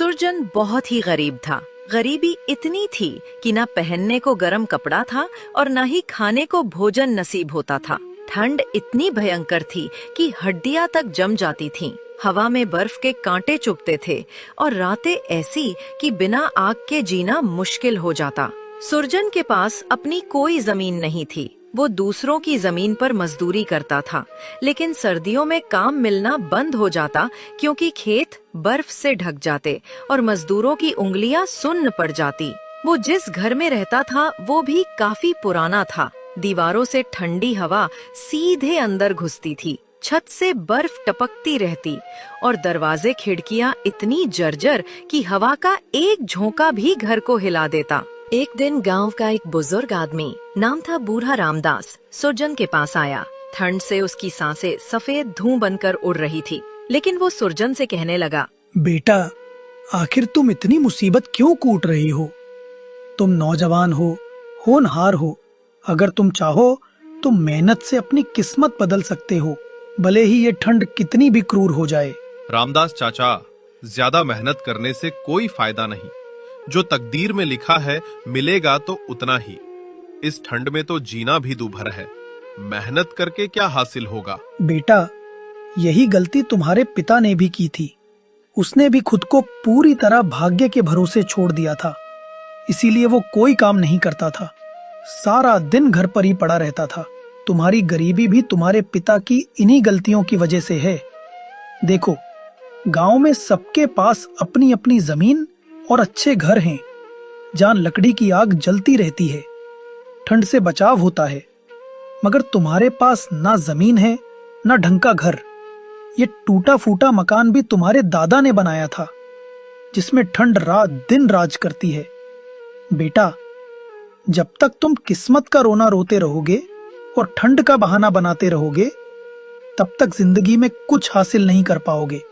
सुरजन बहुत ही गरीब था। गरीबी इतनी थी कि ना पहनने को गर्म कपड़ा था और ना ही खाने को भोजन नसीब होता था। ठंड इतनी भयंकर थी कि हड्डियां तक जम जाती थीं। हवा में बर्फ के कांटे चुभते थे और रातें ऐसी कि बिना आग के जीना मुश्किल हो जाता। सुरजन के पास अपनी कोई जमीन नहीं थी। वो दूसरों की जमीन पर मजदूरी करता था, लेकिन सर्दियों में काम मिलना बंद हो जाता क्योंकि खेत बर्फ से ढक जाते और मजदूरों की उंगलियां सुन्न पड़ जाती। वो जिस घर में रहता था वो भी काफी पुराना था। दीवारों से ठंडी हवा सीधे अंदर घुसती थी, छत से बर्फ टपकती रहती और दरवाजे खिड़कियां इतनी जर्जर कि हवा का एक झोंका भी घर को हिला देता। एक दिन गांव का एक बुजुर्ग आदमी, नाम था बूढ़ा रामदास, सुरजन के पास आया। ठंड से उसकी सांसें सफेद धुआं बनकर उड़ रही थी, लेकिन वो सुरजन से कहने लगा, बेटा, आखिर तुम इतनी मुसीबत क्यों कूट रही हो? तुम नौजवान हो, होनहार हो। अगर तुम चाहो तो मेहनत से अपनी किस्मत बदल सकते हो, भले ही ये ठंड कितनी भी क्रूर हो जाए। रामदास चाचा, ज्यादा मेहनत करने से कोई फायदा नहीं। जो तकदीर में लिखा है मिलेगा तो उतना ही। इस ठंड में तो जीना भी दूभर है। मेहनत करके क्या हासिल होगा? बेटा, यही गलती तुम्हारे पिता ने भी की थी। उसने भी खुद को पूरी तरह भाग्य के भरोसे छोड़ दिया था। इसीलिए वो कोई काम नहीं करता था, सारा दिन घर पर ही पड़ा रहता था। तुम्हारी गरीबी भी तुम्हारे पिता की इन्हीं गलतियों की वजह से है। देखो, गांव में सबके पास अपनी अपनी जमीन और अच्छे घर हैं, जहां लकड़ी की आग जलती रहती है, ठंड से बचाव होता है। मगर तुम्हारे पास ना जमीन है ना ढंग का घर। ये टूटा फूटा मकान भी तुम्हारे दादा ने बनाया था, जिसमें ठंड रात दिन राज करती है। बेटा, जब तक तुम किस्मत का रोना रोते रहोगे और ठंड का बहाना बनाते रहोगे, तब तक जिंदगी में कुछ हासिल नहीं कर पाओगे।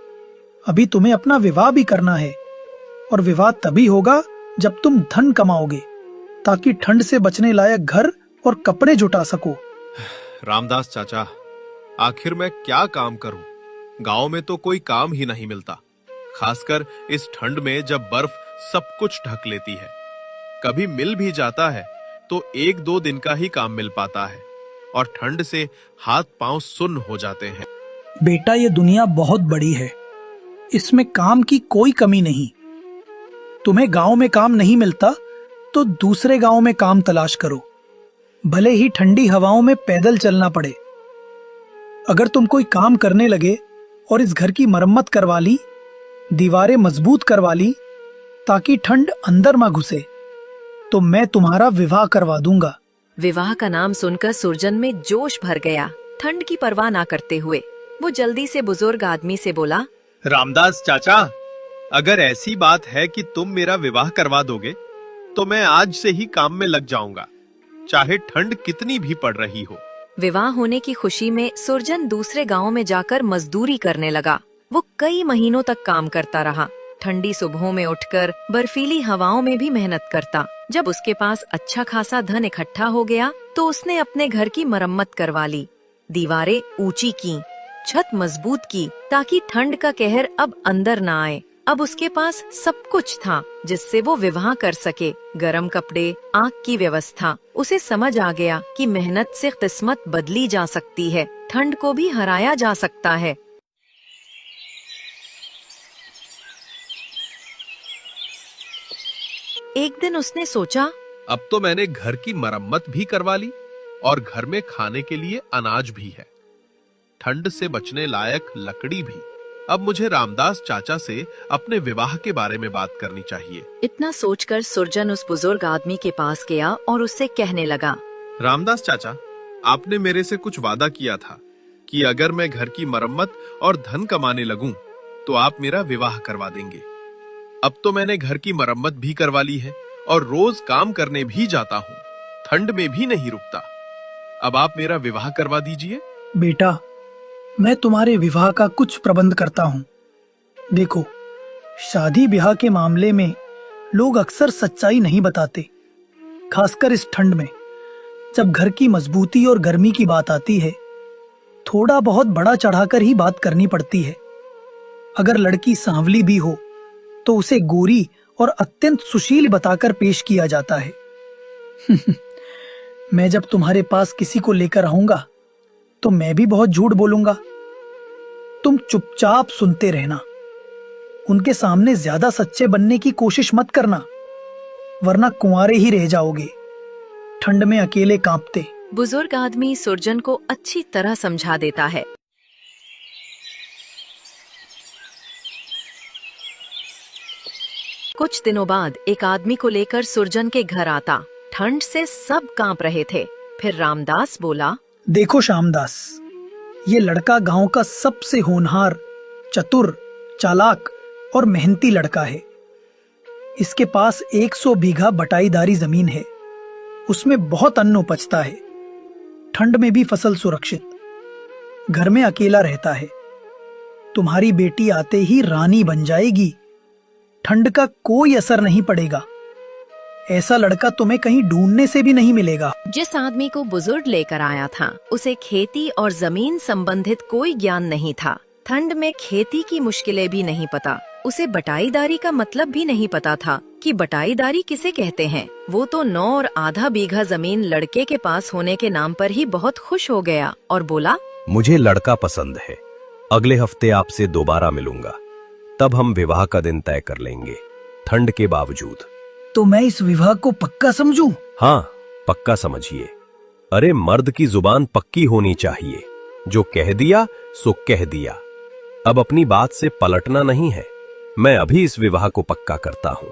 अभी तुम्हें अपना विवाह भी करना है, और विवाह तभी होगा जब तुम धन कमाओगे, ताकि ठंड से बचने लायक घर और कपड़े जुटा सको। रामदास चाचा, आखिर मैं क्या काम करूं? गांव में तो कोई काम ही नहीं मिलता, खासकर इस ठंड में जब बर्फ सब कुछ ढक लेती है। कभी मिल भी जाता है तो 1-2 दिन का ही काम मिल पाता है और ठंड से हाथ पांव सुन्न हो जाते हैं। बेटा, ये दुनिया बहुत बड़ी है, इसमें काम की कोई कमी नहीं। तुम्हें गांव में काम नहीं मिलता तो दूसरे गांव में काम तलाश करो, भले ही ठंडी हवाओं में पैदल चलना पड़े। अगर तुम कोई काम करने लगे और इस घर की मरम्मत करवा ली, दीवारें मजबूत करवा ली ताकि ठंड अंदर ना घुसे, तो मैं तुम्हारा विवाह करवा दूंगा। विवाह का नाम सुनकर सुरजन में जोश भर गया। ठंड की परवाह ना करते हुए वो जल्दी से बुजुर्ग आदमी से बोला, रामदास चाचा, अगर ऐसी बात है कि तुम मेरा विवाह करवा दोगे तो मैं आज से ही काम में लग जाऊंगा, चाहे ठंड कितनी भी पड़ रही हो। विवाह होने की खुशी में सुरजन दूसरे गांव में जाकर मजदूरी करने लगा। वो कई महीनों तक काम करता रहा, ठंडी सुबहों में उठकर बर्फीली हवाओं में भी मेहनत करता। जब उसके पास अच्छा खासा धन इकट्ठा हो गया तो उसने अपने घर की मरम्मत करवा ली, दीवारें ऊंची की, छत मजबूत की ताकि ठंड का कहर अब अंदर ना आए। अब उसके पास सब कुछ था जिससे वो विवाह कर सके। गरम कपड़े, आग की व्यवस्था। उसे समझ आ गया कि मेहनत से किस्मत बदली जा सकती है, ठंड को भी हराया जा सकता है। एक दिन उसने सोचा, अब तो मैंने घर की मरम्मत भी करवा ली और घर में खाने के लिए अनाज भी है, ठंड से बचने लायक लकड़ी भी। अब मुझे रामदास चाचा से अपने विवाह के बारे में बात करनी चाहिए। इतना सोचकर सुरजन उस बुजुर्ग आदमी के पास गया और उससे कहने लगा, रामदास चाचा, आपने मेरे से कुछ वादा किया था कि अगर मैं घर की मरम्मत और धन कमाने लगूं तो आप मेरा विवाह करवा देंगे। अब तो मैंने घर की मरम्मत भी करवा ली है और रोज काम करने भी जाता हूँ, ठंड में भी नहीं रुकता। अब आप मेरा विवाह करवा दीजिए। बेटा, मैं तुम्हारे विवाह का कुछ प्रबंध करता हूँ। देखो, शादी ब्याह के मामले में लोग अक्सर सच्चाई नहीं बताते, खासकर इस ठंड में। जब घर की मजबूती और गर्मी की बात आती है, थोड़ा बहुत बड़ा चढ़ाकर ही बात करनी पड़ती है। अगर लड़की सांवली भी हो तो उसे गोरी और अत्यंत सुशील बताकर पेश किया जाता है। मैं जब तुम्हारे पास किसी को लेकर आऊंगा तो मैं भी बहुत झूठ बोलूंगा। तुम चुपचाप सुनते रहना। उनके सामने ज्यादा सच्चे बनने की कोशिश मत करना, वरना कुंवारे ही रह जाओगे, ठंड में अकेले कांपते। बुजुर्ग आदमी सुरजन को अच्छी तरह समझा देता है। कुछ दिनों बाद एक आदमी को लेकर सुरजन के घर आता। ठंड से सब कांप रहे थे। फिर रामदास बोला, देखो श्यामदास, ये लड़का गांव का सबसे होनहार, चतुर, चालाक और मेहनती लड़का है। इसके पास 100 बीघा बटाईदारी जमीन है। उसमें बहुत अन्न उपजता है। ठंड में भी फसल सुरक्षित। घर में अकेला रहता है। तुम्हारी बेटी आते ही रानी बन जाएगी। ठंड का कोई असर नहीं पड़ेगा। ऐसा लड़का तुम्हें कहीं ढूंढने से भी नहीं मिलेगा। जिस आदमी को बुजुर्ग लेकर आया था उसे खेती और जमीन संबंधित कोई ज्ञान नहीं था। ठंड में खेती की मुश्किलें भी नहीं पता। उसे बटाईदारी का मतलब भी नहीं पता था कि बटाईदारी किसे कहते हैं। वो तो 9 और आधा बीघा जमीन लड़के के पास होने के नाम पर ही बहुत खुश हो गया और बोला, मुझे लड़का पसंद है। अगले हफ्ते आपसे दोबारा मिलूंगा, तब हम विवाह का दिन तय कर लेंगे, ठंड के बावजूद। तो मैं इस विवाह को पक्का समझूं? हाँ, पक्का समझिए। अरे मर्द की जुबान पक्की होनी चाहिए। जो कह दिया सो कह दिया। अब अपनी बात से पलटना नहीं है। मैं अभी इस विवाह को पक्का करता हूँ।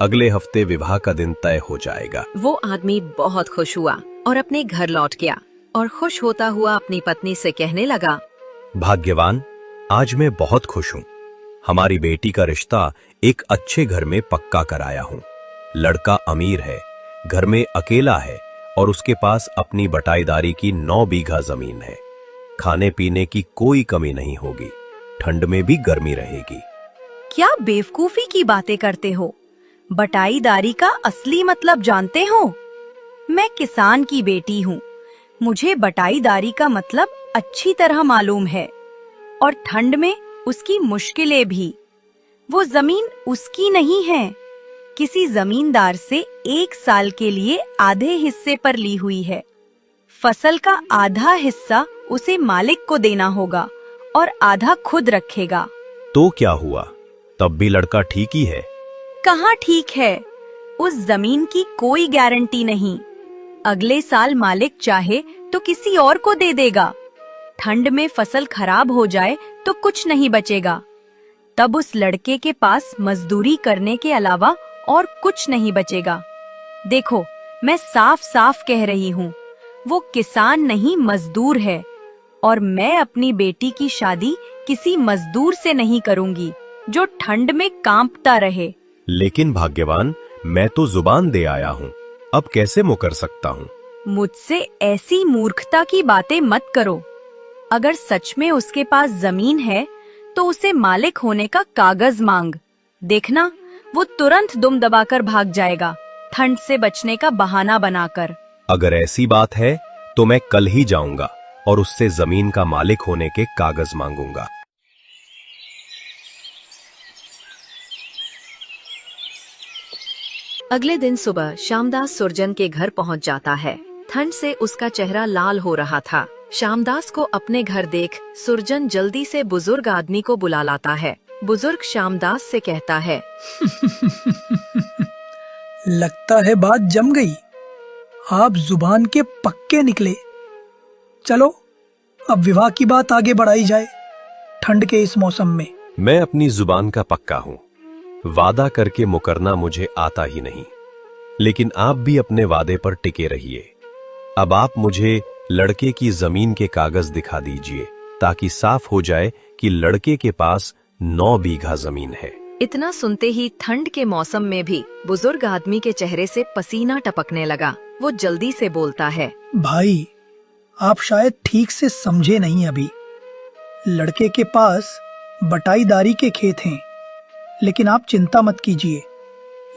अगले हफ्ते विवाह का दिन तय हो जाएगा। वो आदमी बहुत खुश हुआ और अपने घर लौट गया और खुश होता हुआ अपनी पत्नी से कहने लगा, भाग्यवान, आज मैं बहुत खुश हूँ। हमारी बेटी का रिश्ता एक अच्छे घर में पक्का कराया हूँ। लड़का अमीर है, घर में अकेला है और उसके पास अपनी बटाईदारी की 9 बीघा जमीन है। खाने पीने की कोई कमी नहीं होगी। ठंड में भी गर्मी रहेगी। क्या बेवकूफी की बातें करते हो? बटाईदारी का असली मतलब जानते हो? मैं किसान की बेटी हूँ। मुझे बटाईदारी का मतलब अच्छी तरह मालूम है और ठंड में उसकी मुश्किलें भी। वो जमीन उसकी नहीं है, किसी जमींदार से 1 साल के लिए आधे हिस्से पर ली हुई है। फसल का आधा हिस्सा उसे मालिक को देना होगा और आधा खुद रखेगा। तो क्या हुआ? तब भी लड़का ठीक ही है। कहाँ ठीक है? उस जमीन की कोई गारंटी नहीं। अगले साल मालिक चाहे तो किसी और को दे देगा। ठंड में फसल खराब हो जाए तो कुछ नहीं बचेगा। तब उस लड़के के पास मजदूरी करने के अलावा और कुछ नहीं बचेगा। देखो, मैं साफ साफ कह रही हूँ, वो किसान नहीं मजदूर है और मैं अपनी बेटी की शादी किसी मजदूर से नहीं करूँगी जो ठंड में कांपता रहे। लेकिन भाग्यवान, मैं तो जुबान दे आया हूँ, अब कैसे मुकर सकता हूँ? मुझसे ऐसी मूर्खता की बातें मत करो। अगर सच में उसके पास जमीन है तो उसे मालिक होने का कागज मांग। देखना, वो तुरंत दुम दबाकर भाग जाएगा, ठंड से बचने का बहाना बनाकर। अगर ऐसी बात है तो मैं कल ही जाऊंगा और उससे जमीन का मालिक होने के कागज मांगूंगा। अगले दिन सुबह श्यामदास सुरजन के घर पहुंच जाता है। ठंड से उसका चेहरा लाल हो रहा था। श्यामदास को अपने घर देख सुरजन जल्दी से बुजुर्ग आदमी को बुला लाता है। बुजुर्ग श्यामदास से कहता है, लगता है बात जम गई। आप जुबान के पक्के निकले। चलो, अब विवाह की बात आगे बढ़ाई जाए। ठंड के इस मौसम में मैं अपनी जुबान का पक्का हूँ। वादा करके मुकरना मुझे आता ही नहीं, लेकिन आप भी अपने वादे पर टिके रहिए। अब आप मुझे लड़के की जमीन के कागज दिखा दीजिए ताकि साफ हो जाए कि लड़के के पास 9 बीघा जमीन है। इतना सुनते ही ठंड के मौसम में भी बुजुर्ग आदमी के चेहरे से पसीना टपकने लगा। वो जल्दी से बोलता है, भाई, आप शायद ठीक से समझे नहीं अभी। लड़के के पास बटाईदारी के खेत हैं, लेकिन आप चिंता मत कीजिए,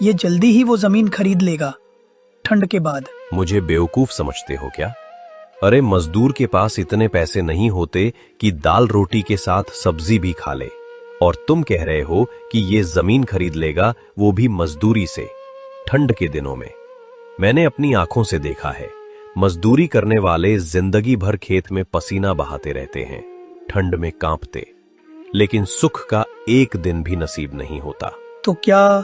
ये जल्दी ही वो जमीन खरीद लेगा ठंड के बाद। मुझे बेवकूफ समझते हो क्या? अरे मजदूर के पास इतने पैसे नहीं होते कि दाल रोटी के साथ सब्जी भी खा ले, और तुम कह रहे हो कि ये जमीन खरीद लेगा, वो भी मजदूरी से, ठंड के दिनों में। मैंने अपनी आंखों से देखा है, मजदूरी करने वाले जिंदगी भर खेत में पसीना बहाते रहते हैं, ठंड में कांपते, लेकिन सुख का एक दिन भी नसीब नहीं होता। तो क्या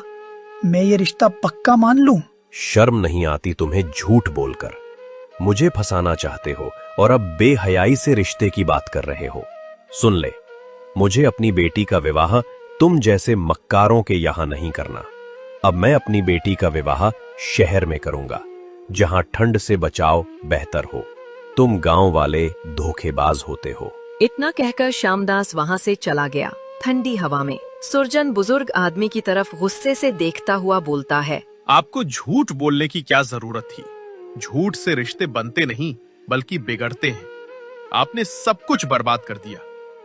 मैं ये रिश्ता पक्का मान लूं? शर्म नहीं आती तुम्हें झूठ बोलकर? मुझे फंसाना चाहते हो और अब बेहयाई से रिश्ते की बात कर रहे हो। सुन ले, मुझे अपनी बेटी का विवाह तुम जैसे मक्कारों के यहां नहीं करना। अब मैं अपनी बेटी का विवाह शहर में करूंगा, जहां ठंड से बचाव बेहतर हो। तुम गांव वाले धोखेबाज होते हो। इतना कहकर श्यामदास वहाँ से चला गया। ठंडी हवा में सुरजन बुजुर्ग आदमी की तरफ गुस्से से देखता हुआ बोलता है, आपको झूठ बोलने की क्या जरूरत थी? झूठ से रिश्ते बनते नहीं बल्कि बिगड़ते हैं। आपने सब कुछ बर्बाद कर दिया।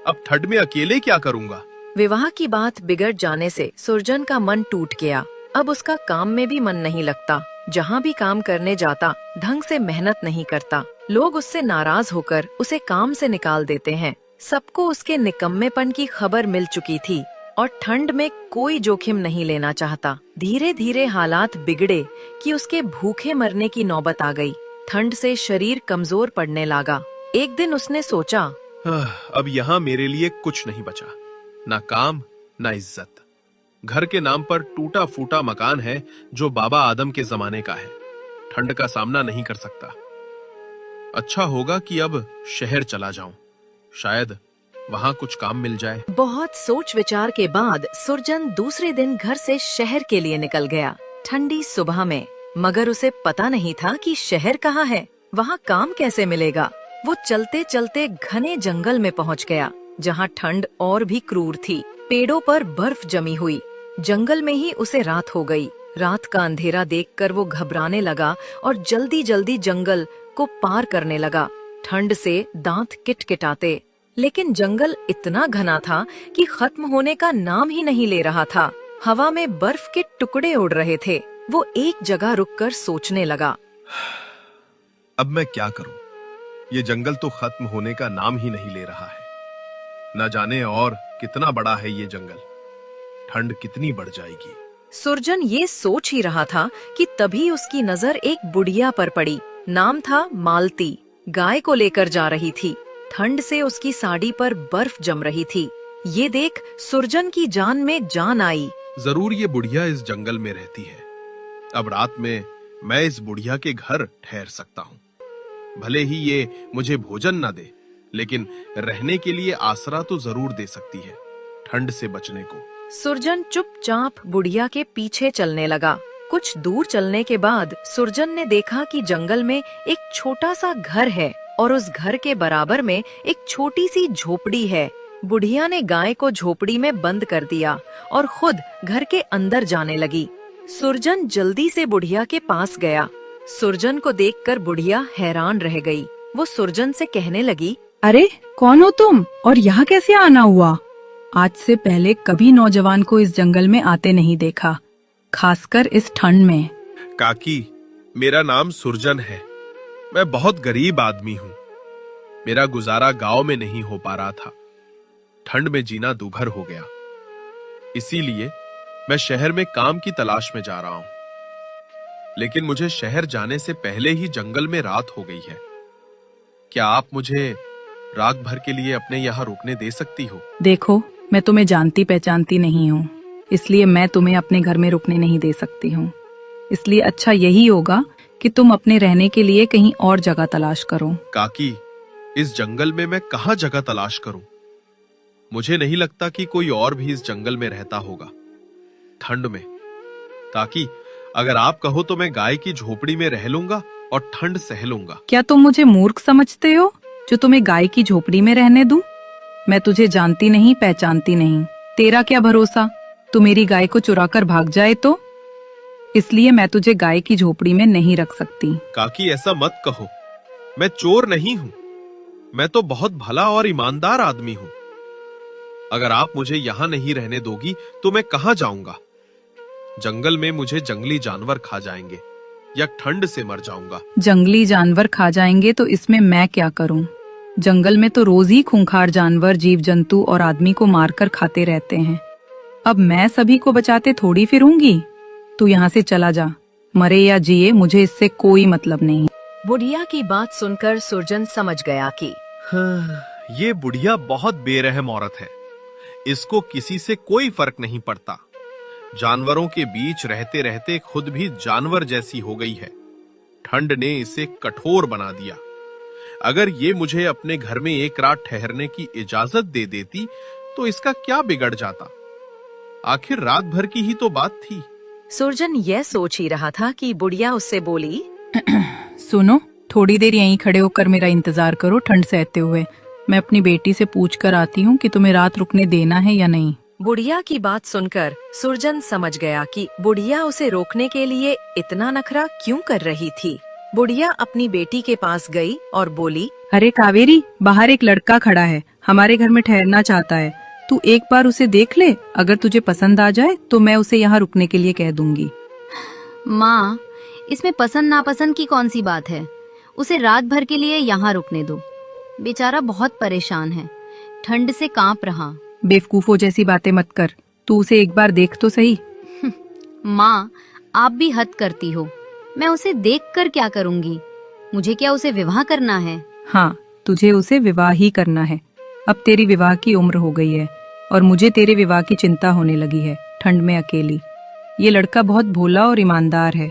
अब ठंड में अकेले क्या करूंगा? विवाह की बात बिगड़ जाने से सुरजन का मन टूट गया। अब उसका काम में भी मन नहीं लगता। जहाँ भी काम करने जाता ढंग से मेहनत नहीं करता। लोग उससे नाराज होकर उसे काम से निकाल देते हैं। सबको उसके निकम्मेपन की खबर मिल चुकी थी और ठंड में कोई जोखिम नहीं लेना चाहता। धीरे धीरे हालात बिगड़े कि उसके भूखे मरने की नौबत आ गई। ठंड से शरीर कमजोर पड़ने लगा। एक दिन उसने सोचा, अब यहाँ मेरे लिए कुछ नहीं बचा, ना काम ना इज्जत। घर के नाम पर टूटा फूटा मकान है जो बाबा आदम के जमाने का है। ठंड का सामना नहीं कर सकता। अच्छा होगा कि अब शहर चला जाऊं, शायद वहां कुछ काम मिल जाए। बहुत सोच विचार के बाद सुरजन दूसरे दिन घर से शहर के लिए निकल गया, ठंडी सुबह में। मगर उसे पता नहीं था कि शहर कहाँ है, वहाँ काम कैसे मिलेगा। वो चलते चलते घने जंगल में पहुँच गया, जहाँ ठंड और भी क्रूर थी। पेड़ों पर बर्फ जमी हुई। जंगल में ही उसे रात हो गई। रात का अंधेरा देखकर वो घबराने लगा और जल्दी जल्दी जंगल को पार करने लगा। ठंड से दांत किटकिटाते, लेकिन जंगल इतना घना था कि खत्म होने का नाम ही नहीं ले रहा था। हवा में बर्फ के टुकड़े उड़ रहे थे। वो एक जगह रुककर सोचने लगा, अब मैं क्या करूं? ये जंगल तो खत्म होने का नाम ही नहीं ले रहा है। न जाने और कितना बड़ा है ये जंगल। ठंड कितनी बढ़ जाएगी। सुरजन ये सोच ही रहा था कि तभी उसकी नजर एक बुढ़िया पर पड़ी। नाम था मालती। गाय को लेकर जा रही थी। ठंड से उसकी साड़ी पर बर्फ जम रही थी। ये देख सुरजन की जान में जान आई। जरूर ये बुढ़िया इस जंगल में रहती है। अब रात में मैं इस बुढ़िया के घर ठहर सकता हूँ। भले ही ये मुझे भोजन न दे, लेकिन रहने के लिए आसरा तो जरूर दे सकती है, ठंड से बचने को। सुरजन चुपचाप बुढ़िया के पीछे चलने लगा। कुछ दूर चलने के बाद सुरजन ने देखा कि जंगल में एक छोटा सा घर है और उस घर के बराबर में एक छोटी सी झोपड़ी है। बुढ़िया ने गाय को झोपड़ी में बंद कर दिया और खुद घर के अंदर जाने लगी। सुरजन जल्दी से बुढ़िया के पास गया। सुरजन को देखकर बुढ़िया हैरान रह गई। वो सुरजन से कहने लगी, अरे कौन हो तुम और यहाँ कैसे आना हुआ? आज से पहले कभी नौजवान को इस जंगल में आते नहीं देखा, खासकर इस ठंड में। काकी, मेरा नाम सुरजन है। मैं बहुत गरीब आदमी हूँ। मेरा गुजारा गांव में नहीं हो पा रहा था। ठंड में जीना दूभर हो गया। इसीलिए मैं शहर में काम की तलाश में जा रहा हूँ। लेकिन मुझे शहर जाने से पहले ही जंगल में रात हो गई है। क्या आप मुझे रात भर के लिए अपने यहाँ रुकने दे सकती हो? देखो, मैं तुम्हें जानती पहचानती नहीं हूँ, इसलिए मैं तुम्हें अपने घर में रुकने नहीं दे सकती हूँ। इसलिए अच्छा यही होगा कि तुम अपने रहने के लिए कहीं और जगह तलाश करो। काकी, इस जंगल में मैं कहाँ जगह तलाश करूं? मुझे नहीं लगता कि कोई और भी इस जंगल में रहता होगा ठंड में। काकी, अगर आप कहो तो मैं गाय की झोपड़ी में रह लूंगा और ठंड सह लूंगा। क्या तुम मुझे मूर्ख समझते हो जो तुम्हें गाय की झोपड़ी में रहने दूं? मैं तुझे जानती नहीं पहचानती नहीं। तेरा क्या भरोसा तू मेरी गाय को चुरा कर भाग जाए तो? इसलिए मैं तुझे गाय की झोपड़ी में नहीं रख सकती। काकी, ऐसा मत कहो। मैं चोर नहीं हूँ। मैं तो बहुत भला और ईमानदार आदमी हूँ। अगर आप मुझे यहाँ नहीं रहने दोगी तो मैं कहाँ जाऊंगा? जंगल में मुझे जंगली जानवर खा जाएंगे या ठंड से मर जाऊंगा। जंगली जानवर खा जाएंगे तो इसमें मैं क्या करूं? जंगल में तो रोज ही खूंखार जानवर, जीव जंतु और आदमी को मारकर खाते रहते हैं। अब मैं सभी को बचाते थोड़ी फिरूंगी। तू यहाँ से चला जा, मरे या जिए मुझे इससे कोई मतलब नहीं। बुढ़िया की बात सुनकर सुरजन समझ गया कि ये बुढ़िया बहुत बेरहम औरत है। इसको किसी से कोई फर्क नहीं पड़ता। जानवरों के बीच रहते रहते खुद भी जानवर जैसी हो गई है। ठंड ने इसे कठोर बना दिया। अगर ये मुझे अपने घर में एक रात ठहरने की इजाजत दे देती तो इसका क्या बिगड़ जाता। आखिर रात भर की ही तो बात थी। सुरजन यह सोच ही रहा था कि बुढ़िया उससे बोली, सुनो, थोड़ी देर यहीं खड़े होकर मेरा इंतजार करो ठंड सहते हुए। मैं अपनी बेटी से पूछ कर आती हूँ कि तुम्हें रात रुकने देना है या नहीं। बुढ़िया की बात सुनकर सुरजन समझ गया कि बुढ़िया उसे रोकने के लिए इतना नखरा क्यों कर रही थी। बुढ़िया अपनी बेटी के पास गई और बोली, अरे कावेरी, बाहर एक लड़का खड़ा है, हमारे घर में ठहरना चाहता है। तू एक बार उसे देख ले, अगर तुझे पसंद आ जाए तो मैं उसे यहाँ रुकने के लिए कह दूंगी। माँ, इसमें पसंद नापसंद की कौन सी बात है। उसे रात भर के लिए यहाँ रुकने दो। बेचारा बहुत परेशान है, ठंड से कांप रहा। बेवकूफों जैसी बातें मत कर, तू उसे एक बार देख तो सही। माँ, आप भी हद करती हो। मैं उसे देखकर क्या करूँगी? मुझे क्या उसे विवाह करना है? हाँ, तुझे उसे विवाह ही करना है। अब तेरी विवाह की उम्र हो गई है और मुझे तेरे विवाह की चिंता होने लगी है, ठंड में अकेली। ये लड़का बहुत भोला और ईमानदार है।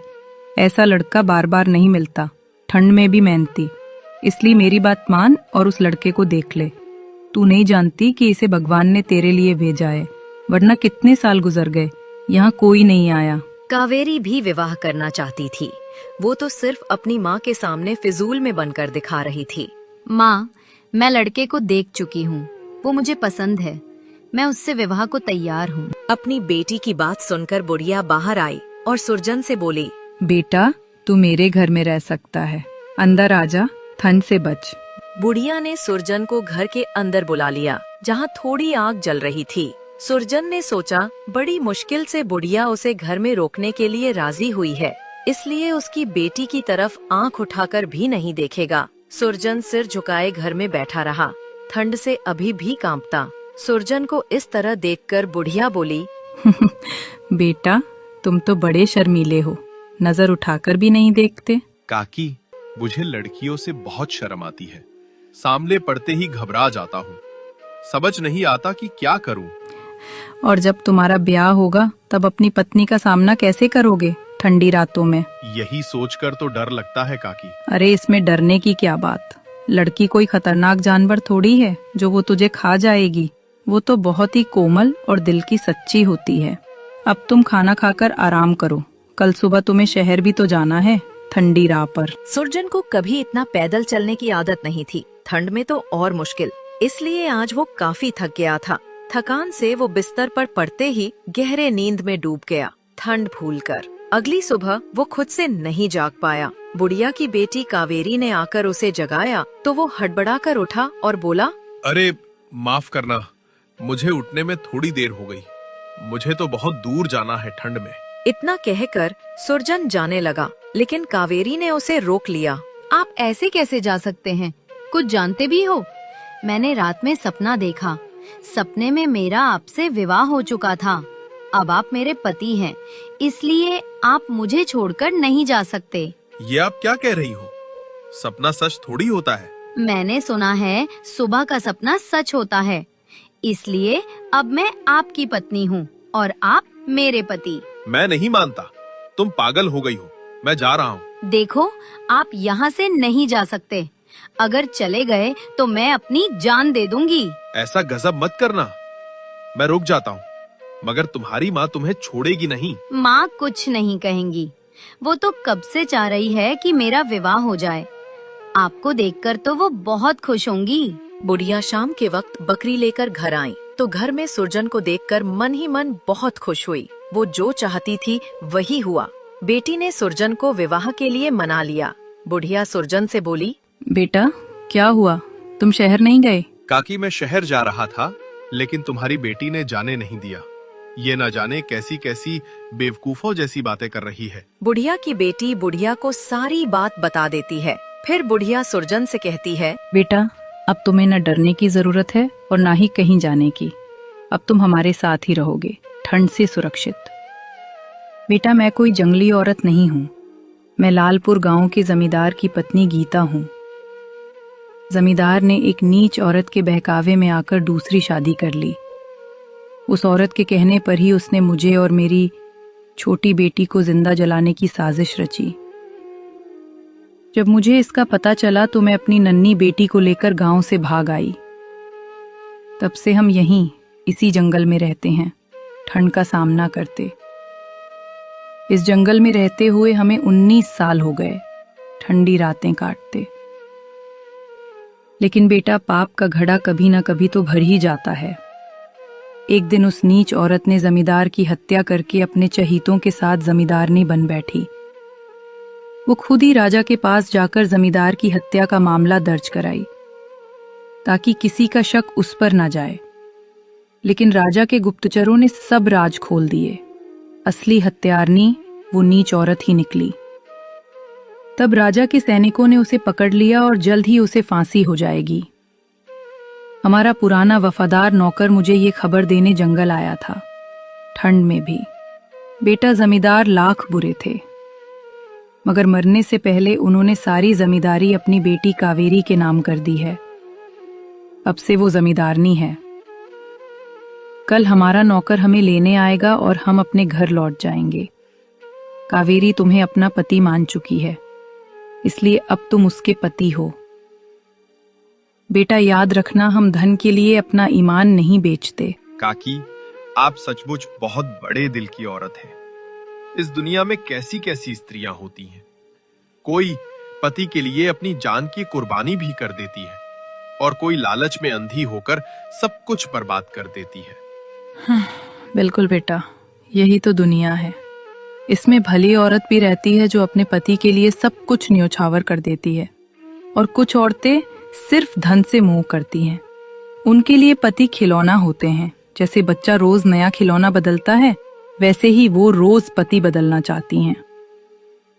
ऐसा लड़का बार बार नहीं मिलता, ठंड में भी मेहनती। इसलिए मेरी बात मान और उस लड़के को देख ले। तू नहीं जानती कि इसे भगवान ने तेरे लिए भेजा है, वरना कितने साल गुजर गए, यहाँ कोई नहीं आया। कावेरी भी विवाह करना चाहती थी। वो तो सिर्फ अपनी माँ के सामने फिजूल में बनकर दिखा रही थी। माँ, मैं लड़के को देख चुकी हूँ, वो मुझे पसंद है। मैं उससे विवाह को तैयार हूँ। अपनी बेटी की बात सुनकर बुढ़िया बाहर आई और सुरजन से बोली, बेटा, तू मेरे घर में रह सकता है, अंदर आजा, ठंड से बच। बुढ़िया ने सुरजन को घर के अंदर बुला लिया, जहाँ थोड़ी आग जल रही थी। सुरजन ने सोचा, बड़ी मुश्किल से बुढ़िया उसे घर में रोकने के लिए राजी हुई है, इसलिए उसकी बेटी की तरफ आंख उठाकर भी नहीं देखेगा। सुरजन सिर झुकाए घर में बैठा रहा, ठंड से अभी भी कांपता। सुरजन को इस तरह देखकर बुढ़िया बोली, बेटा, तुम तो बड़े शर्मीले हो, नजर उठाकर भी नहीं देखते। काकी, मुझे लड़कियों से बहुत शर्म आती है। सामने पड़ते ही घबरा जाता हूँ। समझ नहीं आता कि क्या करूँ। और जब तुम्हारा ब्याह होगा तब अपनी पत्नी का सामना कैसे करोगे ठंडी रातों में? यही सोचकर तो डर लगता है काकी। अरे इसमें डरने की क्या बात, लड़की कोई खतरनाक जानवर थोड़ी है जो वो तुझे खा जाएगी। वो तो बहुत ही कोमल और दिल की सच्ची होती है। अब तुम खाना खाकर आराम करो, कल सुबह तुम्हें शहर भी तो जाना है, ठंडी राह पर। सुरजन को कभी इतना पैदल चलने की आदत नहीं थी, ठंड में तो और मुश्किल। इसलिए आज वो काफी थक गया था। थकान से वो बिस्तर पर पड़ते ही गहरे नींद में डूब गया, ठंड भूलकर। अगली सुबह वो खुद से नहीं जाग पाया। बुढ़िया की बेटी कावेरी ने आकर उसे जगाया तो वो हड़बड़ाकर उठा और बोला, अरे माफ करना, मुझे उठने में थोड़ी देर हो गई। मुझे तो बहुत दूर जाना है ठंड में। इतना कहकर सुरजन जाने लगा, लेकिन कावेरी ने उसे रोक लिया। आप ऐसे कैसे जा सकते हैं? कुछ जानते भी हो? मैंने रात में सपना देखा। सपने में मेरा आपसे विवाह हो चुका था। अब आप मेरे पति हैं, इसलिए आप मुझे छोड़कर नहीं जा सकते। ये आप क्या कह रही हो? सपना सच थोड़ी होता है। मैंने सुना है सुबह का सपना सच होता है, इसलिए अब मैं आपकी पत्नी हूँ और आप मेरे पति। मैं नहीं मानता, तुम पागल हो गई हो। मैं जा रहा हूँ। देखो, आप यहाँ से नहीं जा सकते। अगर चले गए तो मैं अपनी जान दे दूंगी। ऐसा गजब मत करना। मैं रुक जाता हूँ, मगर तुम्हारी माँ तुम्हें छोड़ेगी नहीं। माँ कुछ नहीं कहेंगी। वो तो कब से चाह रही है कि मेरा विवाह हो जाए। आपको देखकर तो वो बहुत खुश होंगी। बुढ़िया शाम के वक्त बकरी लेकर घर आई तो घर में सुरजन को देखकर मन ही मन बहुत खुश हुई। वो जो चाहती थी वही हुआ। बेटी ने सुरजन को विवाह के लिए मना लिया। बुढ़िया सुरजन से बोली, बेटा, क्या हुआ, तुम शहर नहीं गए? काकी, मैं शहर जा रहा था, लेकिन तुम्हारी बेटी ने जाने नहीं दिया। ये न जाने कैसी कैसी बेवकूफों जैसी बातें कर रही है। बुढ़िया की बेटी बुढ़िया को सारी बात बता देती है। फिर बुढ़िया सुरजन से कहती है, बेटा, अब तुम्हें न डरने की जरूरत है और ना ही कहीं जाने की। अब तुम हमारे साथ ही रहोगे, ठंड से सुरक्षित। बेटा, मैं कोई जंगली औरत नहीं हूं। मैं लालपुर गांव के जमींदार की पत्नी गीता हूं। जमींदार ने एक नीच औरत के बहकावे में आकर दूसरी शादी कर ली। उस औरत के कहने पर ही उसने मुझे और मेरी छोटी बेटी को जिंदा जलाने की साजिश रची। जब मुझे इसका पता चला तो मैं अपनी नन्ही बेटी को लेकर गांव से भाग आई। तब से हम यहीं इसी जंगल में रहते हैं, ठंड का सामना करते। इस जंगल में रहते हुए हमें 19 साल हो गए, ठंडी रातें काटते। लेकिन बेटा, पाप का घड़ा कभी ना कभी तो भर ही जाता है। एक दिन उस नीच औरत ने जमींदार की हत्या करके अपने चहीतों के साथ जमींदारनी बन बैठी। वो खुद ही राजा के पास जाकर जमींदार की हत्या का मामला दर्ज कराई ताकि किसी का शक उस पर ना जाए। लेकिन राजा के गुप्तचरों ने सब राज खोल दिए। असली हत्यारनी वो नीच औरत ही निकली। तब राजा के सैनिकों ने उसे पकड़ लिया और जल्द ही उसे फांसी हो जाएगी। हमारा पुराना वफादार नौकर मुझे ये खबर देने जंगल आया था, ठंड में भी। बेटा, जमींदार लाख बुरे थे, मगर मरने से पहले उन्होंने सारी जमींदारी अपनी बेटी कावेरी के नाम कर दी है। अब से वो जमींदारनी है। कल हमारा नौकर हमें लेने आएगा और हम अपने घर लौट जाएंगे। कावेरी तुम्हें अपना पति मान चुकी है, इसलिए अब तुम उसके पति हो। बेटा, याद रखना, हम धन के लिए अपना ईमान नहीं बेचते। काकी, आप सचमुच बहुत बड़े दिल की औरत हैं। इस दुनिया में कैसी कैसी स्त्रियां होती हैं। कोई पति के लिए अपनी जान की कुर्बानी भी कर देती है और कोई लालच में अंधी होकर सब कुछ बर्बाद कर देती है। बिल्कुल बेटा, यही तो दुनिया है। इसमें भली औरत भी रहती है जो अपने पति के लिए सब कुछ न्योछावर कर देती है, और कुछ औरतें सिर्फ धन से मोह करती हैं। उनके लिए पति खिलौना होते हैं। जैसे बच्चा रोज नया खिलौना बदलता है, वैसे ही वो रोज पति बदलना चाहती हैं।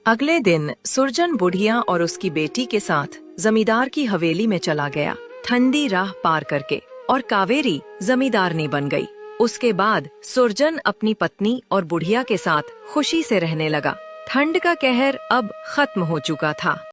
अगले दिन सुरजन बुढ़िया और उसकी बेटी के साथ जमींदार की हवेली में चला गया, ठंडी राह पार करके, और कावेरी जमींदारनी बन गई। उसके बाद सुरजन अपनी पत्नी और बुढ़िया के साथ खुशी से रहने लगा। ठंड का कहर अब खत्म हो चुका था।